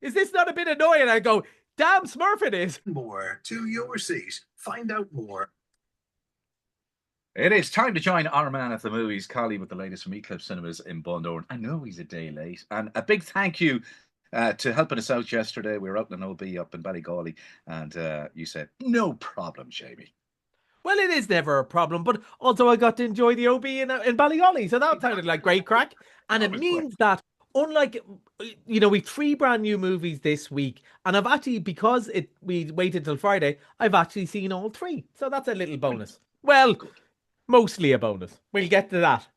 Is this not a bit annoying? I go, damn Smurf it is. More to your seat. Find out more. It is time to join our man at the movies, Collie, with the latest from Eclipse Cinemas in Bundoran. I know he's a day late. And a big thank you to helping us out yesterday. We were out in an OB up in Ballygawley, and you said, no problem, Jamie. Well, it is never a problem, but also I got to enjoy the OB in Ballygolly, so that sounded like great crack. And it means that, unlike, we've 3 brand new movies this week, and I've actually, because we waited till Friday, I've actually seen all 3. So that's a little bonus. Well, mostly a bonus. We'll get to that.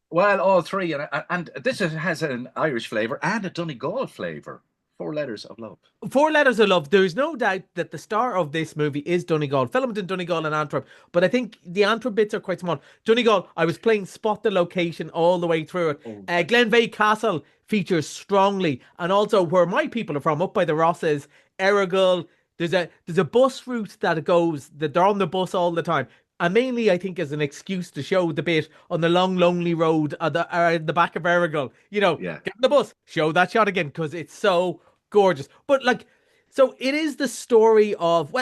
Well, all 3, and this has an Irish flavour and a Donegal flavour. 4 Letters of Love. 4 Letters of Love. There's no doubt that the star of this movie is Donegal, filmed in Donegal and Antrim, but I think the Antrim bits are quite small. Donegal, I was playing Spot the Location all the way through it. Glenveigh Castle features strongly, and also where my people are from, up by the Rosses, Errigal. There's a bus route that they're on the bus all the time. And mainly, I think, as an excuse to show the bit on the long, lonely road at the back of Errigal. Get on the bus, show that shot again, because it's so gorgeous. But, so it is the story of,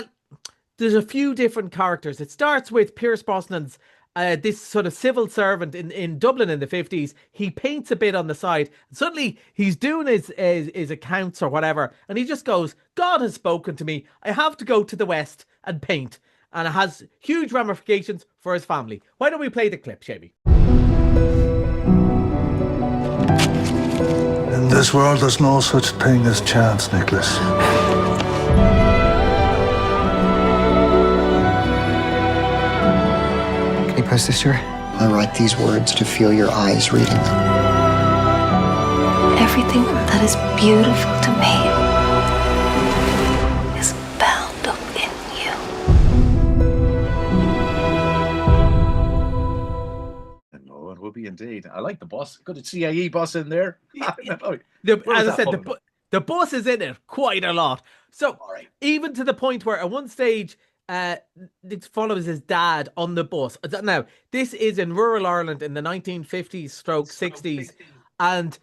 there's a few different characters. It starts with Pierce Brosnan's, this sort of civil servant in Dublin in the 50s. He paints a bit on the side. And suddenly, he's doing his accounts or whatever. And he just goes, God has spoken to me. I have to go to the West and paint. And it has huge ramifications for his family. Why don't we play the clip, Jamie? In this world, there's no such thing as chance, Nicholas. Can you press this, sir? I write these words to feel your eyes reading them. Everything that is beautiful to me is bound up in you. No, it will be indeed. I like the boss. Got a CAE boss in there. As I said, the boss is in it quite a lot. So even to the point where at one stage, it follows his dad on the bus. Now, this is in rural Ireland in the 1950s stroke 60s. And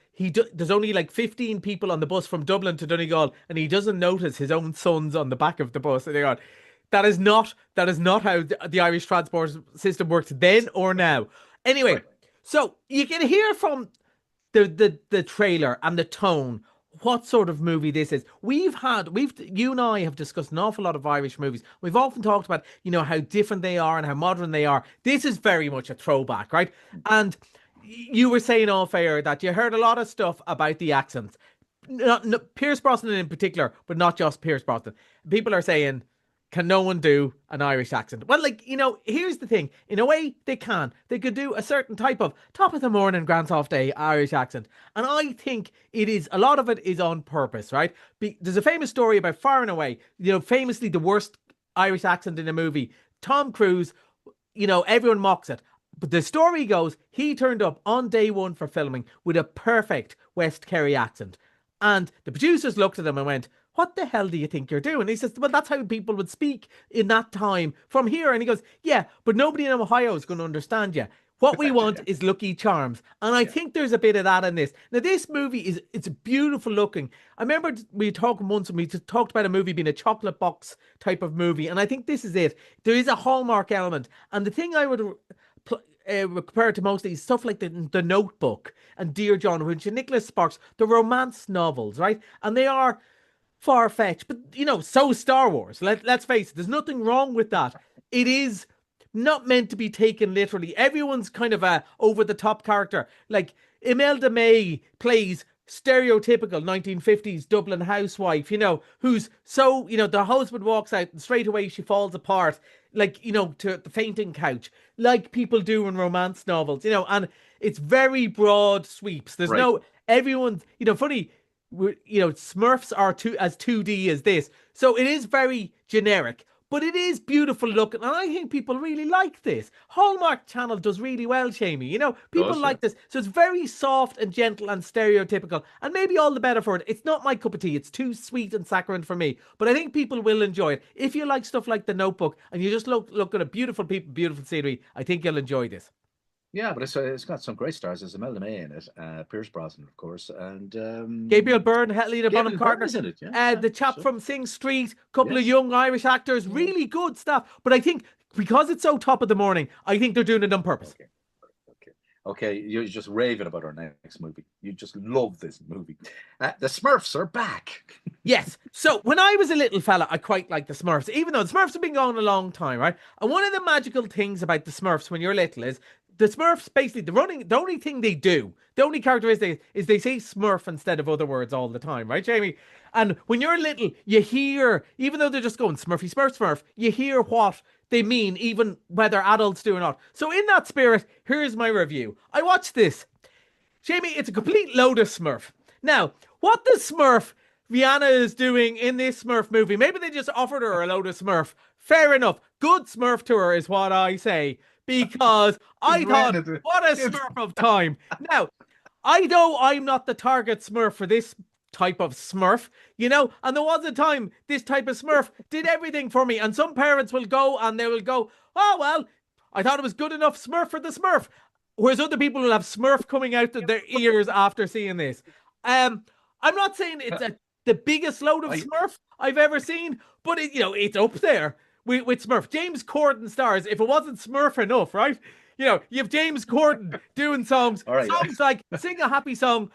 there's only like 15 people on the bus from Dublin to Donegal, and he doesn't notice his own sons on the back of the bus. And they're going, that is not how the Irish transport system works then or now. Anyway, so you can hear from the trailer and the tone what sort of movie this is. You and I have discussed an awful lot of Irish movies. We've often talked about, how different they are and how modern they are. This is very much a throwback, right? And you were saying off air that you heard a lot of stuff about the accents. Pierce Brosnan in particular, but not just Pierce Brosnan. People are saying, can no one do an Irish accent? Well, here's the thing. In a way, they can. They could do a certain type of top of the morning, grand soft day Irish accent. And I think a lot of it is on purpose, right? There's a famous story about Far and Away, famously the worst Irish accent in a movie. Tom Cruise, everyone mocks it. But the story goes, he turned up on day 1 for filming with a perfect West Kerry accent. And the producers looked at him and went, what the hell do you think you're doing? He says, well, that's how people would speak in that time from here. And he goes, yeah, but nobody in Ohio is going to understand you. What we want is Lucky Charms. And I think there's a bit of that in this. Now, this movie it's beautiful looking. I remember we talked once and we talked about a movie being a chocolate box type of movie. And I think this is it. There is a Hallmark element. And the thing I would compared to mostly stuff like the Notebook and Dear John, which are Nicholas Sparks, the romance novels, right? And they are far-fetched, but so Star Wars. Let's face it, there's nothing wrong with that. It is not meant to be taken literally. Everyone's kind of a over-the-top character. Like Imelda May plays stereotypical 1950s Dublin housewife, who's so, the husband walks out and straight away she falls apart, to the fainting couch, like people do in romance novels, and it's very broad sweeps. There's everyone's, funny, Smurfs are as 2D as this. So it is very generic. But it is beautiful looking, and I think people really like this. Hallmark Channel does really well, Jamie. People like this. So it's very soft and gentle and stereotypical, and maybe all the better for it. It's not my cup of tea. It's too sweet and saccharine for me. But I think people will enjoy it. If you like stuff like The Notebook, and you just look at a beautiful people, beautiful scenery, I think you'll enjoy this. Yeah, but it's got some great stars. There's Imelda May in it, Pierce Brosnan, of course, and Gabriel Byrne, Helena Bonham Gabriel Carter. Byrne is in it. Yeah, The chap so, from Sing Street, couple of yes. young Irish actors, really good stuff. But I think because it's so top of the morning, I think they're doing it on purpose. Okay, you're just raving about our next movie. You just love this movie. The Smurfs are back. Yes. So when I was a little fella, I quite liked the Smurfs, even though the Smurfs have been going a long time, right? And one of the magical things about the Smurfs when you're little is the Smurfs basically the only thing they do, the only characteristic is they say Smurf instead of other words all the time, right, Jamie? And when you're little, you hear, even though they're just going Smurfy Smurf Smurf, you hear what they mean, even whether adults do or not. So in that spirit, here's my review. I watched this. Jamie, it's a complete load of Smurf. Now, what the Smurf Rihanna is doing in this Smurf movie, maybe they just offered her a load of Smurf. Fair enough. Good Smurf to her is what I say. Because I thought, what a Smurf of time. Now, I know I'm not the target Smurf for this type of Smurf, you know, and there was a time this type of Smurf did everything for me, and some parents will go and they will go, oh, well, I thought it was good enough Smurf for the Smurf. Whereas other people will have Smurf coming out of their ears after seeing this. I'm not saying it's the biggest load of Smurf I've ever seen, but it's up there with Smurf. James Corden stars. If it wasn't Smurf enough, right? You have James Corden doing songs like Sing a Happy Song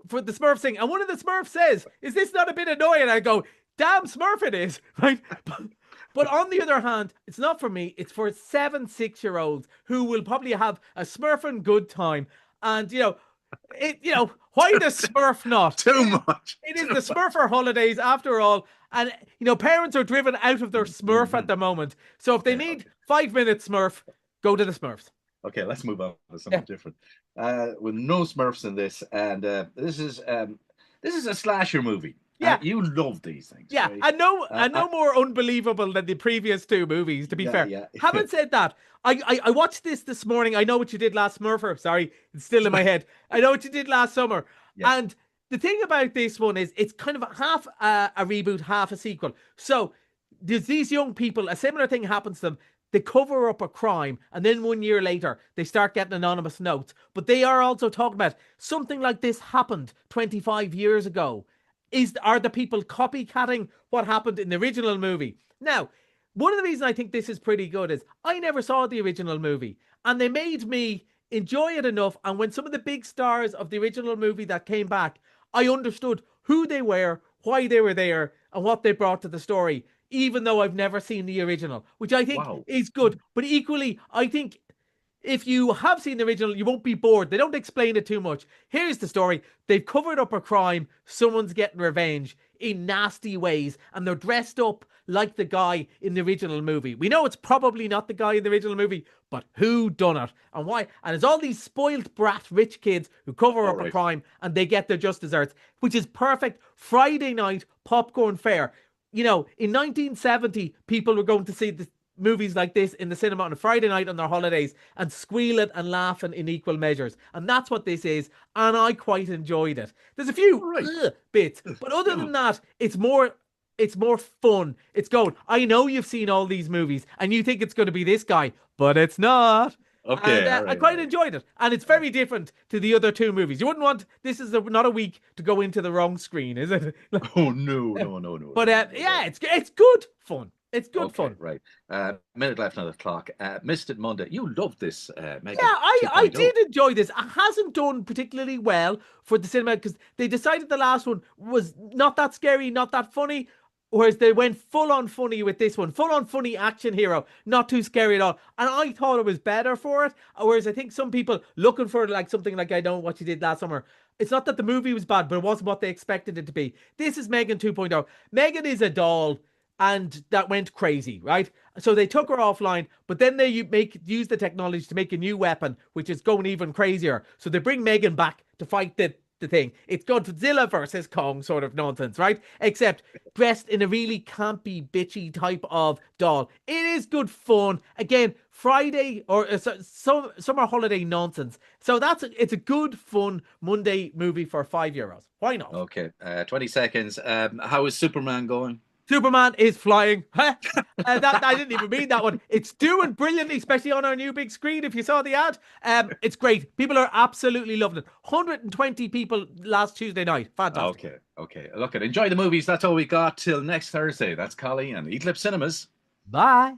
for the Smurf sing. And one of the Smurfs says, is this not a bit annoying? I go, damn Smurf it is, right? But on the other hand, it's not for me. It's for 7 6-year-olds who will probably have a Smurfing good time. And, why the Smurf not? Too much. It is the Smurfer holidays after all. And, parents are driven out of their Smurf at the moment. So if they need 5 minutes Smurf, go to the Smurfs. Okay, let's move on to something different. With no Smurfs in this, and this is a slasher movie. Yeah, you love these things. Yeah, right? and no more unbelievable than the previous 2 movies. To be fair, having said that, I watched this morning. I know what you did last Smurfer. Sorry, it's still in my head. I know what you did last summer. Yeah. And the thing about this one is it's kind of half a reboot, half a sequel. So there's these young people. A similar thing happens to them. They cover up a crime, and then 1 year later, they start getting anonymous notes. But they are also talking about something like this happened 25 years ago. Are the people copycatting what happened in the original movie? Now, one of the reasons I think this is pretty good is I never saw the original movie, and they made me enjoy it enough. And when some of the big stars of the original movie that came back, I understood who they were, why they were there, and what they brought to the story, even though I've never seen the original, which I think is good. But equally, I think if you have seen the original, you won't be bored. They don't explain it too much. Here's the story. They've covered up a crime. Someone's getting revenge in nasty ways, and they're dressed up like the guy in the original movie. We know it's probably not the guy in the original movie, but who done it and why? And it's all these spoiled brat rich kids who cover up a crime, and they get their just desserts, which is perfect Friday night popcorn fare. In 1970, people were going to see the movies like this in the cinema on a Friday night on their holidays and squealing and laughing in equal measures. And that's what this is. And I quite enjoyed it. There's a few bits, but other than that, it's more fun. It's going, I know you've seen all these movies and you think it's going to be this guy, but it's not. Okay, and, I quite enjoyed it, and it's very different to the other 2 movies. You wouldn't want not a week to go into the wrong screen, is it? Oh no. But it's good fun. It's good fun. Right. Minute left on the clock. Missed it Monday. You loved this, Megan. Yeah, I did enjoy this. It hasn't done particularly well for the cinema because they decided the last one was not that scary, not that funny. Whereas they went full-on funny with this one. Full-on funny action hero. Not too scary at all. And I thought it was better for it. Whereas I think some people looking for something like I Know What You Did Last Summer. It's not that the movie was bad, but it wasn't what they expected it to be. This is Megan 2.0. Megan is a doll, and that went crazy, right? So they took her offline, but then they use the technology to make a new weapon, which is going even crazier. So they bring Megan back to fight the thing. It's Godzilla versus Kong sort of nonsense, right? Except dressed in a really campy, bitchy type of doll. It is good fun. Again, Friday or summer holiday nonsense. So it's a good, fun Monday movie for €5. Why not? Okay, 20 seconds. How is Superman going? Superman is flying. I didn't even mean that one. It's doing brilliantly, especially on our new big screen. If you saw the ad, it's great. People are absolutely loving it. 120 people last Tuesday night. Fantastic. Okay. Look, enjoy the movies. That's all we got till next Thursday. That's Collie and Eclipse Cinemas. Bye.